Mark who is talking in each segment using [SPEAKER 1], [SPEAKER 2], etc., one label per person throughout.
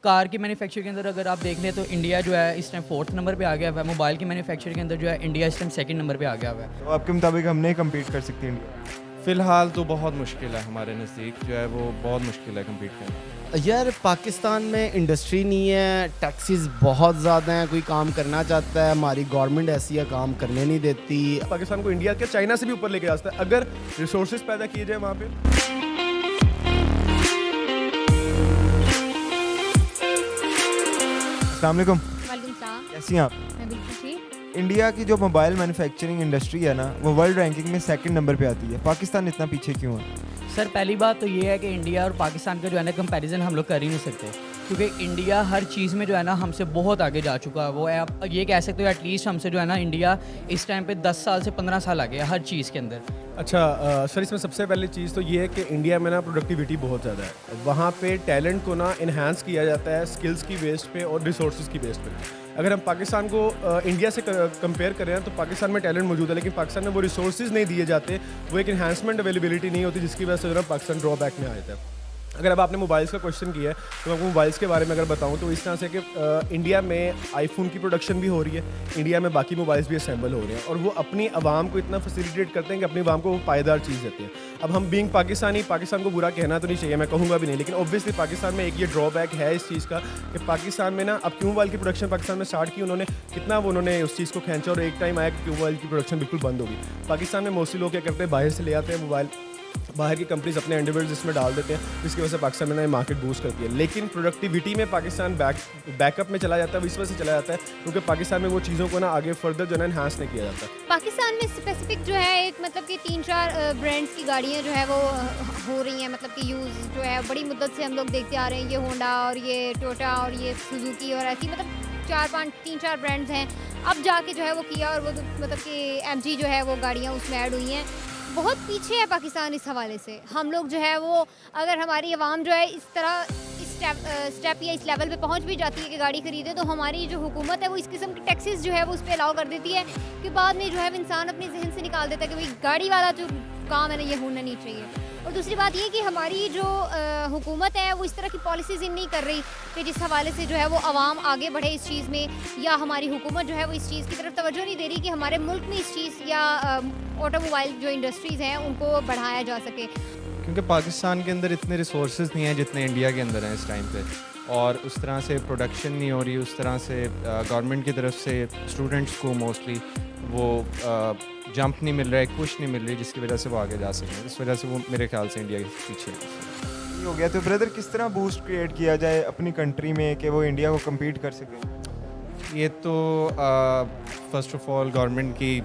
[SPEAKER 1] Car की manufacture के अंदर अगर आप देख लें तो इंडिया जो है इस टाइम 4th नंबर पे आ गया हुआ है। मोबाइल की मैन्युफैक्चर के अंदर जो है इंडिया इस टाइम 2nd नंबर पे आ गया हुआ है।
[SPEAKER 2] तो आपके मुताबिक हम नहीं कम्पीट कर सकते इंडिया?
[SPEAKER 3] फ़िलहाल तो बहुत मुश्किल है, हमारे नज़दीक जो है वो बहुत मुश्किल है कम्पीट करना।
[SPEAKER 4] यार पाकिस्तान में इंडस्ट्री नहीं है, टैक्सेस बहुत ज़्यादा हैं, कोई काम करना चाहता है हमारी गवर्नमेंट ऐसी है काम करने नहीं देती।
[SPEAKER 5] पाकिस्तान को इंडिया के चाइना से भी ऊपर लेके जा सकता है अगर रिसोर्सेज पैदा किए जाए वहाँ पे।
[SPEAKER 2] अस्सलाम वालेकुम,
[SPEAKER 6] वालेकुम सलाम।
[SPEAKER 2] कैसी हैं आप?
[SPEAKER 6] मैं बिल्कुल ठीक।
[SPEAKER 2] इंडिया की जो मोबाइल मैन्युफैक्चरिंग इंडस्ट्री है ना, वो वर्ल्ड रैंकिंग में 2nd नंबर पे आती है। पाकिस्तान इतना पीछे क्यों है?
[SPEAKER 1] सर पहली बात तो ये है कि इंडिया और पाकिस्तान का जो है ना कंपैरिजन हम लोग कर ही नहीं सकते, क्योंकि इंडिया हर चीज़ में जो है ना हमसे बहुत आगे जा चुका है। वो है आप ये कह सकते हो एटलीस्ट हमसे जो है ना इंडिया इस टाइम पे 10 साल से 15 साल आगे है हर चीज़ के अंदर।
[SPEAKER 5] अच्छा सर, इसमें सबसे पहली चीज़ तो ये है कि इंडिया में ना प्रोडक्टिविटी बहुत ज़्यादा है। वहाँ पे टैलेंट को ना इन्हांस किया जाता है स्किल्स की बेस पे और रिसोर्सेज की बेस पे। अगर हम पाकिस्तान को इंडिया से कंपेयर करें तो पाकिस्तान में टैलेंट मौजूद है, लेकिन पाकिस्तान में वो रिसोर्सेज नहीं दिए जाते, वो एक इन्हांसमेंट अवेलेबिलिटी नहीं होती, जिसकी वजह से जो है पाकिस्तान ड्रॉबैक में आ जाता है। अगर अब आपने मोबाइल्स का क्वेश्चन किया है तो मैं आपको मोबाइल्स के बारे में अगर बताऊं तो इस तरह से कि इंडिया में आईफोन की प्रोडक्शन भी हो रही है, इंडिया में बाकी मोबाइल्स भी असेंबल हो रहे हैं और वो अपनी आवाम को इतना फैसिलिटेट करते हैं कि अपनी आवाम को वो पायदार चीज़ देते हैं। अब हम बीइंग पाकिस्तानी, पाकिस्तान को बुरा कहना तो नहीं चाहिए, मैं कहूँगा भी नहीं, लेकिन ऑब्वियसली पाकिस्तान में एक ये ड्रॉबैक है इस चीज़ का कि पाकिस्तान में ना अब क्यों मोबाइल की प्रोडक्शन पाकिस्तान में स्टार्ट की उन्होंने, कितना वो उन्होंने उस चीज़ को खींचा और एक टाइम आया कि क्यों मोबाइल की प्रोडक्शन बिल्कुल बंद होगी। पाकिस्तान में मोस्टली लोग क्या करते हैं, बाहर से ले आते हैं मोबाइल, बाहर की कंपनीज अपने इंडिविजुअल्स इसमें डाल देते हैं, जिसकी वजह से पाकिस्तान में ना मार्केट बूस्ट करती है। लेकिन प्रोडक्टिविटी में पाकिस्तान बैकअप में चला जाता है, इस वजह से चला जाता है क्योंकि पाकिस्तान में वो चीज़ों को ना आगे फर्दर जो है इन्हांस नहीं किया जाता।
[SPEAKER 6] पाकिस्तान में स्पेसिफिक जो है एक मतलब कि 3-4 ब्रांड्स की गाड़ियाँ जो है वो हो रही हैं, मतलब कि यूज़ जो है बड़ी मुद्दत से हम लोग देखते आ रहे हैं, ये होंडा और ये टोयोटा और ये सुजुकी और ऐसी मतलब 3-4 ब्रांड्स हैं। अब जाके जो है वो किया और वो मतलब कि एमजी जो है वो गाड़ियाँ उसमें ऐड हुई हैं। बहुत पीछे है पाकिस्तान इस हवाले से। हम लोग जो है वो अगर हमारी आवाम जो है इस तरह इस स्टेप या इस लेवल पे पहुंच भी जाती है कि गाड़ी खरीदे, तो हमारी जो हुकूमत है वो इस किस्म की टैक्सेस जो है वो उस पर अलाउ कर देती है कि बाद में जो है इंसान अपने जहन से निकाल देता है कि भाई गाड़ी वाला जो काम है ना ये होना नहीं चाहिए। और दूसरी बात ये कि हमारी जो हुकूमत है वो इस तरह की पॉलिसीज़ नहीं कर रही कि जिस हवाले से जो है वो आवाम आगे बढ़े इस चीज़ में, या हमारी हुकूमत जो है वो इस चीज़ की तरफ तवज्जो नहीं दे रही कि हमारे मुल्क में इस चीज़ या ऑटोमोबाइल जो इंडस्ट्रीज़ हैं उनको बढ़ाया जा सके।
[SPEAKER 3] क्योंकि पाकिस्तान के अंदर इतने रिसोर्सेज नहीं हैं जितने इंडिया के अंदर हैं इस टाइम पे, और उस तरह से प्रोडक्शन नहीं हो रही, उस तरह से गवर्नमेंट की तरफ से स्टूडेंट्स को मोस्टली वो जंप नहीं मिल रहा है, पुश नहीं मिल रही, जिसकी वजह से वो आगे जा सकें। इस वजह से वो मेरे ख्याल से इंडिया के पीछे है।
[SPEAKER 2] ये हो गया तो ब्रदर किस तरह बूस्ट क्रिएट किया जाए अपनी कंट्री में कि वो इंडिया को कम्पीट कर सके?
[SPEAKER 3] ये तो फर्स्ट ऑफ ऑल गवर्नमेंट की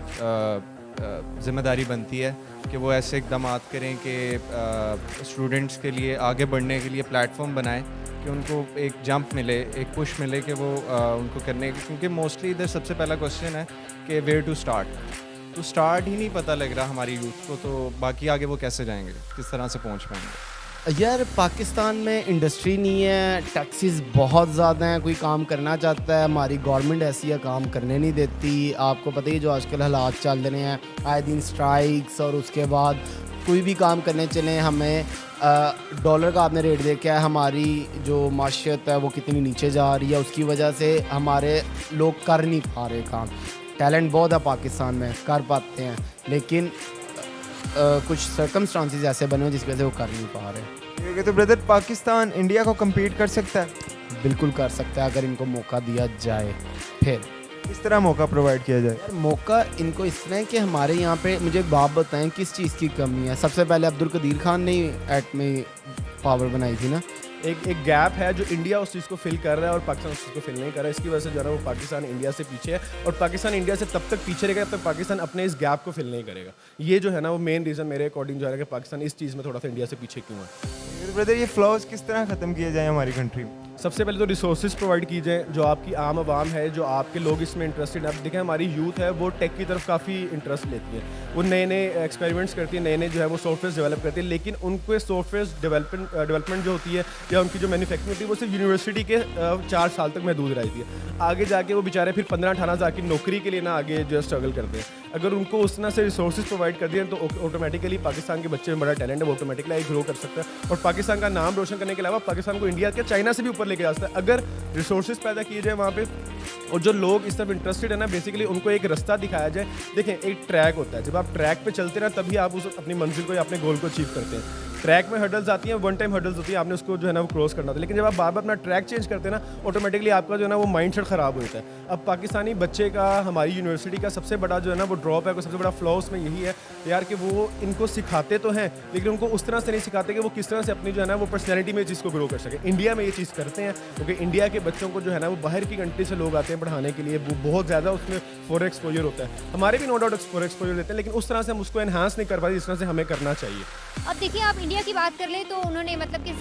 [SPEAKER 3] ज़िम्मेदारी बनती है कि वो ऐसे इकदाम करें कि स्टूडेंट्स के लिए आगे बढ़ने के लिए प्लेटफॉर्म बनाएं कि उनको एक जंप मिले, एक पुश मिले कि वो उनको करने, क्योंकि मोस्टली इधर सबसे पहला क्वेश्चन है कि वेयर टू स्टार्ट। तो स्टार्ट ही नहीं पता लग रहा हमारी यूथ को, तो बाकी आगे वो कैसे जाएंगे, किस तरह से पहुंच पाएंगे?
[SPEAKER 4] यार पाकिस्तान में इंडस्ट्री नहीं है, टैक्सेस बहुत ज़्यादा हैं, कोई काम करना चाहता है हमारी गवर्नमेंट ऐसी है काम करने नहीं देती। आपको पता ही जो आजकल हालात चल रहे हैं, आए दिन स्ट्राइक्स, और उसके बाद कोई भी काम करने चलें हमें डॉलर का आपने रेट देखा है, हमारी जो माशियत है वो कितनी नीचे जा रही है, उसकी वजह से हमारे लोग कर नहीं पा रहे काम। टैलेंट बहुत है पाकिस्तान में, कर पाते हैं, लेकिन कुछ सर्कमस्टांसिस ऐसे बने हुए जिसकी वजह से वो कर नहीं पा रहे।
[SPEAKER 2] ये तो ब्रदर पाकिस्तान इंडिया को कम्पीट कर सकता है?
[SPEAKER 4] बिल्कुल कर सकता है अगर इनको मौका दिया जाए। फिर
[SPEAKER 2] किस तरह मौका प्रोवाइड किया जाए?
[SPEAKER 4] यार मौका इनको इस तरह है कि हमारे यहाँ पे, मुझे एक बात बताएं किस चीज़ की कमी है। सबसे पहले अब्दुल कदीर खान ने एटमी पावर बनाई थी ना,
[SPEAKER 5] एक गैप है जो इंडिया उस चीज़ को फिल कर रहा है और पाकिस्तान उस चीज़ को फिल नहीं कर रहा है। इसकी वजह से जो है ना वो पाकिस्तान इंडिया से पीछे है, और पाकिस्तान इंडिया से तब तक पीछे रहेगा जब तक पाकिस्तान अपने इस गैप को फिल नहीं करेगा। ये जो है ना वो मेन रीज़न मेरे अकॉर्डिंग जो है कि पाकिस्तान इस चीज़ में थोड़ा सा इंडिया से पीछे क्यों है।
[SPEAKER 2] ब्रदर ये फ्लॉज किस तरह ख़त्म किए जाए हमारी कंट्री में?
[SPEAKER 5] सबसे पहले तो रिसोर्सेज प्रोवाइड की जाए, जो आपकी आम आवाम है, जो आपके लोग इसमें इंटरेस्टेड है। अब देखें हमारी यूथ है वो टेक की तरफ काफ़ी इंटरेस्ट लेती है, वो नए नए एक्सपेरिमेंट्स करती है, नए नए जो है वो सॉफ्टवेयर डेवलप करती है, लेकिन उनको सॉफ्टवेयर डेवलपमेंट जो होती है या उनकी जो मैन्युफैक्चरिंग होती है वो सिर्फ यूनिवर्सिटी के 4 साल तक महदूद रहती है। आगे जाके वो बेचारे फिर 15-18 हज़ार की नौकरी के लिए ना आगे जो स्ट्रगल करते हैं। अगर उनको उस तरह से रिसोर्सेज प्रोवाइड कर दिए तो ऑटोमेटिकली पाकिस्तान के बच्चे में बड़ा टैलेंट है, वो ऑटोमेटिकली ग्रो कर सकता है और पाकिस्तान का नाम रोशन करने के अलावा पाकिस्तान को इंडिया के चाइना से भी ऊपर लेके जा सकता है अगर रिसोर्सेज पैदा किए जाए वहाँ पे। और जो लोग इस तरफ इंटरेस्टेड है ना, बेसिकली उनको एक रास्ता दिखाया जाए। देखें, एक ट्रैक होता है, जब आप ट्रैक पे चलते हैं ना तभी आप उस अपनी मंजिल को या अपने गोल को अचीव करते हैं। ट्रैक में हर्डल्स आती हैं, वन टाइम हर्डल्स होती है, आपने उसको जो है ना वो क्रॉस करना होता है। लेकिन जब आप बार बार अपना ट्रैक चेंज करते हैं ना, ऑटोमेटिकली आपका जो है ना वो माइंड सेट ख़राब हो जाता है। अब पाकिस्तानी बच्चे का हमारी यूनिवर्सिटी का सबसे बड़ा जो है ना वो ड्रॉप है, को सबसे बड़ा फ्लॉ उसमें यही है यार कि वो इनको सिखाते तो हैं लेकिन उनको उस तरह से नहीं सिखाते कि वो किस तरह से अपनी जो है ना वो पर्सनैलिटी में चीज़ को ग्रो कर सके। इंडिया में ये चीज़ करते हैं क्योंकि इंडिया के बच्चों को जो है ना वो बाहर की कंट्री से लोग आते हैं पढ़ाने के लिए, वो बहुत ज़्यादा उसमें फॉर एक्सपोजर होता है। हमारे भी नो डाउट फॉर एक्सपोजर देते हैं, लेकिन उस तरह से हम उसको एनहांस नहीं कर पाते जिस तरह से हमें करना चाहिए।
[SPEAKER 6] अब देखिए, आप इंडिया की बात कर लें तो उन्होंने मतलब कि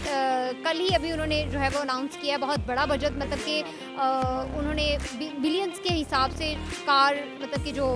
[SPEAKER 6] कल ही अभी उन्होंने जो है वो अनाउंस किया बहुत बड़ा बजट, मतलब कि उन्होंने बिलियंस के हिसाब से कार, मतलब कि जो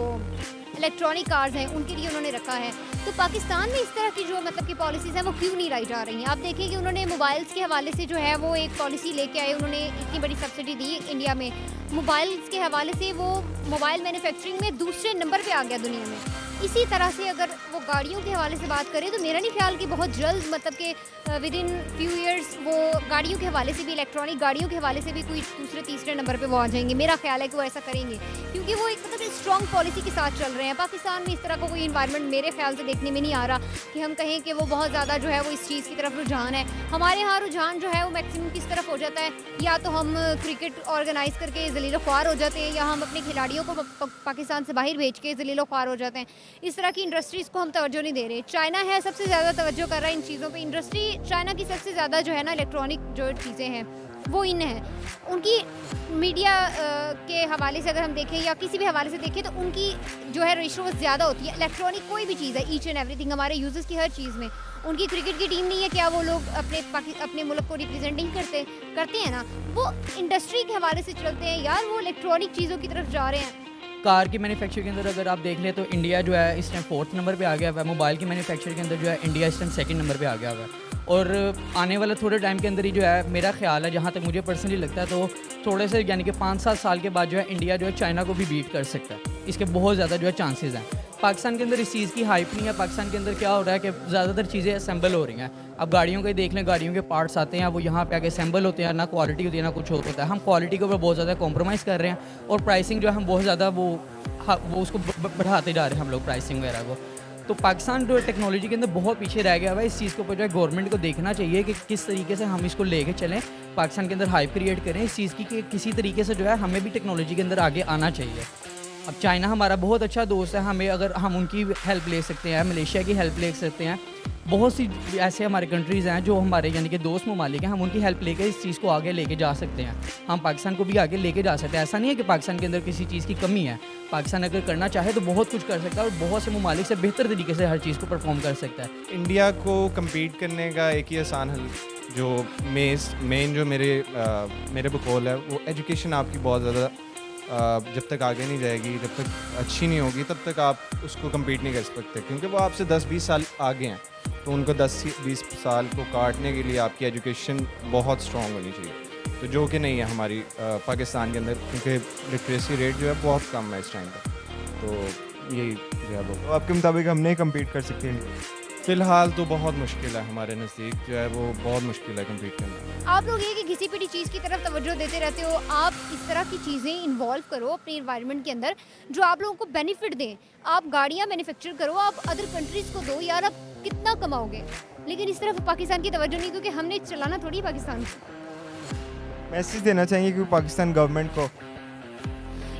[SPEAKER 6] इलेक्ट्रॉनिक कार्स हैं उनके लिए उन्होंने रखा है। तो पाकिस्तान में इस तरह की जो मतलब कि पॉलिसीज़ हैं वो क्यों नहीं लाई जा रही हैं? आप देखिए कि उन्होंने मोबाइल्स के हवाले से जो है वो एक पॉलिसी लेके आए, उन्होंने इतनी बड़ी सब्सिडी दी इंडिया में मोबाइल्स के हवाले से, वो मोबाइल मैन्युफैक्चरिंग में दूसरे नंबर पे आ गया दुनिया में। इसी तरह से अगर वो गाड़ियों के हवाले से बात करें तो मेरा नहीं ख्याल कि बहुत जल्द मतलब कि विद इन फ्यू ईयर्स वो गाड़ियों के हवाले से भी, इलेक्ट्रॉनिक गाड़ियों के हवाले से भी कोई दूसरे तीसरे नंबर पे वो आ जाएंगे। मेरा ख्याल है कि वो ऐसा करेंगे क्योंकि वो एक मतलब स्ट्रॉन्ग पॉलिसी के साथ चल रहे हैं। पाकिस्तान में इस तरह का कोई इन्वायरमेंट मेरे ख्याल से देखने में नहीं आ रहा कि हम कहें कि वो बहुत ज़्यादा जो है वो इस चीज़ की तरफ रुझान है। हमारे यहाँ रुझान जो है वो मैक्सिमम किस तरफ हो जाता है, या तो हम क्रिकेट ऑर्गेनाइज करके ज़लीलो ख्वार हो जाते हैं, या हम अपने खिलाड़ियों को पाकिस्तान से बाहर भेज के ज़लीलो ख्वार हो जाते हैं। इस तरह की इंडस्ट्रीज़ को हम तवज्जो नहीं दे रहे। चाइना है सबसे ज़्यादा तवज्जो कर रहा है इन चीज़ों पे। इंडस्ट्री चाइना की सबसे ज़्यादा जो है ना इलेक्ट्रॉनिक जो चीज़ें हैं वो इन है। उनकी मीडिया के हवाले से अगर हम देखें या किसी भी हवाले से देखें तो उनकी जो है रेशो ज़्यादा होती है। इलेक्ट्रॉनिक कोई भी चीज़ है, ईच एंड एवरीथिंग, हमारे यूजर्स की हर चीज़ में। उनकी क्रिकेट की टीम नहीं है, क्या वो लोग अपने मुल्क को रिप्रेजेंट नहीं करते हैं ना, वो इंडस्ट्री के हवाले से चलते हैं यार, वो इलेक्ट्रॉनिक चीज़ों की तरफ जा रहे हैं।
[SPEAKER 1] कार की मैन्युफैक्चर के अंदर अगर आप देख लें तो इंडिया जो है इस टाइम 4th नंबर पे आ गया हुआ है। मोबाइल की मैन्युफैक्चर के अंदर जो है इंडिया इस टाइम 2nd नंबर पे आ गया हुआ है। और आने वाला थोड़े टाइम के अंदर ही जो है मेरा ख्याल है, जहाँ तक मुझे पर्सनली लगता है, तो थोड़े से यानी कि 5-7 साल के बाद जो है इंडिया जो है चाइना को भी बीट कर सकता है। इसके बहुत ज़्यादा जो है चांसेस हैं। पाकिस्तान के अंदर इस चीज़ की हाइप नहीं है। पाकिस्तान के अंदर क्या हो रहा है कि ज़्यादातर चीज़ें असेंबल हो रही हैं। अब गाड़ियों के देख लें, गाड़ियों के पार्ट्स आते हैं, वो यहाँ पे आके असेंबल होते हैं, ना क्वालिटी होती है ना कुछ होता है। हम क्वालिटी के ऊपर बहुत ज़्यादा कॉम्प्रोमाइज़ कर रहे हैं और प्राइसिंग जो है हम बहुत ज़्यादा वो उसको बढ़ाते जा रहे हैं हम लोग प्राइसिंग वगैरह को। तो पाकिस्तान जो टेक्नोलॉजी के अंदर बहुत पीछे रह गया हुआ है। इस चीज़ के ऊपर जो है गवर्नमेंट को देखना चाहिए कि किस तरीके से हम इसको लेके चलें, पाकिस्तान के अंदर हाइप क्रिएट करें इस चीज़ की कि किसी तरीके से जो है हमें भी टेक्नोलॉजी के अंदर आगे आना चाहिए। अब चाइना हमारा बहुत अच्छा दोस्त है, हमें अगर हम उनकी हेल्प ले सकते हैं, मलेशिया की हेल्प ले सकते हैं, बहुत सी ऐसे हमारे कंट्रीज़ हैं जो हमारे यानी कि दोस्त ममालिक हैं, हम उनकी हेल्प लेकर इस चीज़ को आगे लेके जा सकते हैं। हम पाकिस्तान को भी आगे लेके जा सकते हैं। ऐसा नहीं है कि पाकिस्तान के अंदर किसी चीज़ की कमी है। पाकिस्तान अगर करना चाहे तो बहुत कुछ कर सकता है और बहुत से ममालिक से बेहतर तरीके से हर चीज़ को परफॉर्म कर सकता है।
[SPEAKER 3] इंडिया को कम्पीट करने का एक ही आसान हल जो मेन जो मेरे बकौल है वो एजुकेशन आपकी बहुत ज़्यादा जब तक आगे नहीं जाएगी, जब तक अच्छी नहीं होगी, तब तक आप उसको कम्पीट नहीं कर सकते क्योंकि वो आपसे 10-20 साल आगे हैं। तो उनको 10-20 साल को काटने के लिए आपकी एजुकेशन बहुत स्ट्रॉन्ग होनी चाहिए, तो जो कि नहीं है हमारी पाकिस्तान के अंदर, क्योंकि लिटरेसी रेट जो है बहुत कम है इस टाइम पर। तो यही जो है वो
[SPEAKER 2] आपके मुताबिक हम नहीं कम्पीट कर सकते इंडिया?
[SPEAKER 3] फ़िलहाल तो बहुत मुश्किल है, हमारे नज़दीक जो है वो बहुत मुश्किल है कम्पीट करना।
[SPEAKER 6] आप लोग ये कि किसी भी चीज़ की तरफ तवज्जो देते रहते हो, आप इस तरह की चीज़ें इन्वॉल्व करो अपने इन्वायरमेंट के अंदर जो आप लोगों को बेनिफिट दें। आप गाड़ियाँ मैन्युफैक्चर करो, आप अदर कंट्रीज़ को दो, यार आप कितना कमाओगे। लेकिन इस तरफ पाकिस्तान की तवज्जो नहीं, क्योंकि हमने चलाना थोड़ी पाकिस्तान को।
[SPEAKER 2] मैसेज देना चाहिए कि पाकिस्तान गवर्नमेंट को?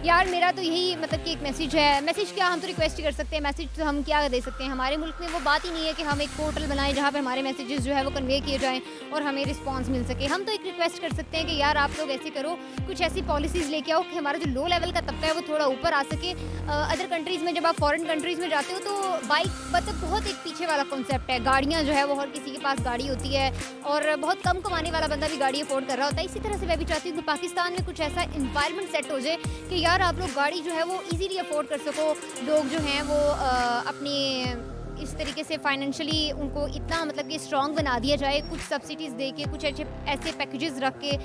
[SPEAKER 6] यार मेरा तो यही मतलब कि एक मैसेज है। मैसेज क्या, हम तो रिक्वेस्ट ही कर सकते हैं, मैसेज तो हम क्या दे सकते हैं। हमारे मुल्क में वो बात ही नहीं है कि हम एक पोर्टल बनाएं जहाँ पे हमारे मैसेजेस जो है वो कन्वे किए जाएं और हमें रिस्पांस मिल सके। हम तो एक रिक्वेस्ट कर सकते हैं कि यार आप लोग ऐसे करो, कुछ ऐसी पॉलिसीज़ लेके आओ कि हमारा जो लो लेवल का तबका है वो थोड़ा ऊपर आ सके। अदर कंट्रीज़ में जब आप फॉरेन कंट्रीज़ में जाते हो तो बाइक मतलब बहुत एक पीछे वाला कॉन्सेप्ट है। गाड़ियाँ जो है वो हर किसी के पास गाड़ी होती है और बहुत कम कमाने वाला बंदा भी गाड़ी अफोर्ड कर रहा होता है। इसी तरह से मैं भी चाहती हूँ कि पाकिस्तान में कुछ ऐसा इन्वायरमेंट सेट हो जाए कि यार आप लोग गाड़ी जो है वो इजीली अफोर्ड कर सको। लोग जो हैं वो अपने इस तरीके से फाइनेंशियली उनको इतना मतलब कि स्ट्रॉन्ग बना दिया जाए, कुछ सब्सिडीज़ दे के, कुछ ऐसे पैकेजेस रख के,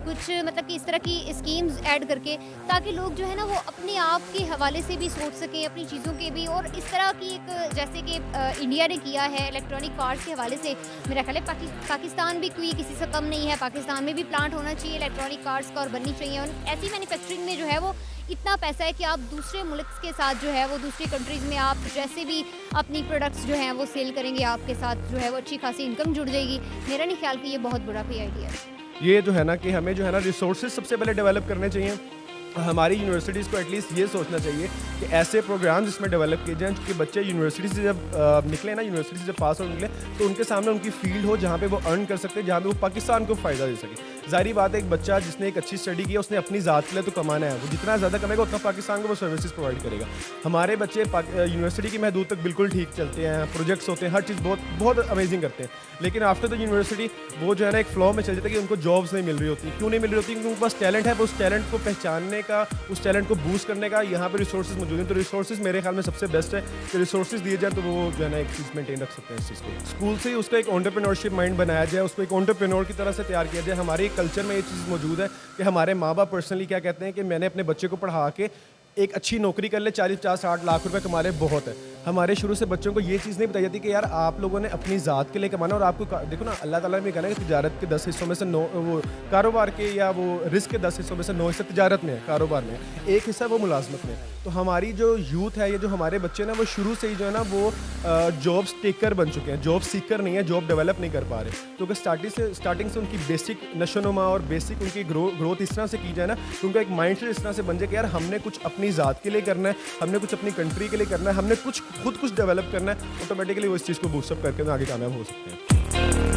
[SPEAKER 6] कुछ मतलब कि इस तरह की स्कीम्स ऐड करके, ताकि लोग जो है ना वो अपने आप के हवाले से भी सोच सकें अपनी चीज़ों के भी, और इस तरह की एक जैसे कि इंडिया ने किया है इलेक्ट्रॉनिक कार्स के हवाले से, मेरा ख्याल है पाकिस्तान भी कोई किसी से कम नहीं है। पाकिस्तान में भी प्लांट होना चाहिए इलेक्ट्रॉनिक कार्स का और बननी चाहिए, और ऐसी मैन्युफैक्चरिंग में जो है वो इतना पैसा है कि आप दूसरे मुल्क के साथ जो है वो दूसरी कंट्रीज़ में आप जैसे भी अपनी प्रोडक्ट्स जो हैं वो सेल करेंगे, आपके साथ जो है वो अच्छी खासी इनकम जुड़ जाएगी। मेरा नहीं ख्याल कि ये बहुत बुरा कोई आइडिया है।
[SPEAKER 5] ये जो है ना कि हमें जो है ना रिसोर्सेज सबसे पहले डेवलप करने चाहिए। हमारी यूनिवर्सिटीज़ को एटलीस्ट ये सोचना चाहिए कि ऐसे प्रोग्राम्स इसमें डेवलप किए जाएँ कि बच्चे यूनिवर्सिटी से जब निकले ना, यूनिवर्सिटी से जब पास आउट निकले, तो उनके सामने उनकी फील्ड हो जहाँ पे वो अर्न कर सकते हैं, जहाँ पे वो पाकिस्तान को फ़ायदा दे सके। ज़ाहिर बात है, एक बच्चा जिसने एक अच्छी स्टडी की, उसने अपनी ज़ात के लिए तो कमाना है, वो जितना ज़्यादा कमाएगा उतना पाकिस्तान को वो सर्विसेज प्रोवाइड करेगा। हमारे बच्चे यूनिवर्सिटी की महदूद तक बिल्कुल ठीक चलते हैं, प्रोजेक्ट्स होते हैं, हर चीज़ बहुत बहुत अमेजिंग करते हैं, लेकिन आफ्टर द यूनिवर्सिटी वो जो है ना एक फ्लो में चल जाता है कि उनको जॉब्स नहीं मिल रही होती। क्यों नहीं मिल रही होती? क्योंकि उनके पास टैलेंट है, वो उस टैलेंट को पहचानने का, उस टैलेंट को बूस्ट करने का यहाँ पे रिसोर्सेज मौजूद हैं। तो रिसोर्सेज मेरे ख्याल में सबसे बेस्ट है कि रिसोर्सेज दिए जाए, तो वो जो है ना एक चीज़ मेंटेन रख सकते हैं इस चीज़ को। स्कूल से ही उसका एक एंटरप्रेन्योरशिप माइंड बनाया जाए, उसको एक एंटरप्रेन्योर की तरह से तैयार किया जाए। हमारे कल्चर में ये चीज़ मौजूद है कि हमारे माँ बाप पर्सनली क्या कहते हैं कि मैंने अपने बच्चे को पढ़ा के एक अच्छी नौकरी कर ले, 40-50-60 लाख रुपए कमा ले, बहुत है। हमारे शुरू से बच्चों को ये चीज़ नहीं बताई जाती कि यार आप लोगों ने अपनी ज़ात के लिए कमाना, और आपको देखो ना, अल्लाह ताला ने भी कहा ना कि तिजारत के 10 हिस्सों में से 9, वो कारोबार के या वो रिस्क के 10 हिस्सों में से 9 हिस्से तिजारत में है, कारोबार में, एक हिस्सा वो मुलाजमत में। तो हमारी जो यूथ है, ये जो हमारे बच्चे ना, वो शुरू से ही जो है ना वो जॉब्स टेकर बन चुके हैं, जॉब सीकर नहीं है, जॉब डेवलप नहीं कर पा रहे। तो अगर स्टार्टिंग से उनकी बेसिक नशोनुमा और बेसिक उनकी ग्रोथ इस तरह से की जाए ना, तो उनका एक माइंड सेट इस तरह से बन जाए कि यार हमने कुछ अपनी ज़ात के लिए करना है, हमने कुछ अपनी कंट्री के लिए करना है, हमने कुछ खुद कुछ डेवलप करना है, ऑटोमेटिकली वो इस चीज़ को बूस्टअप करके आगे कामयाब हो सकते हैं।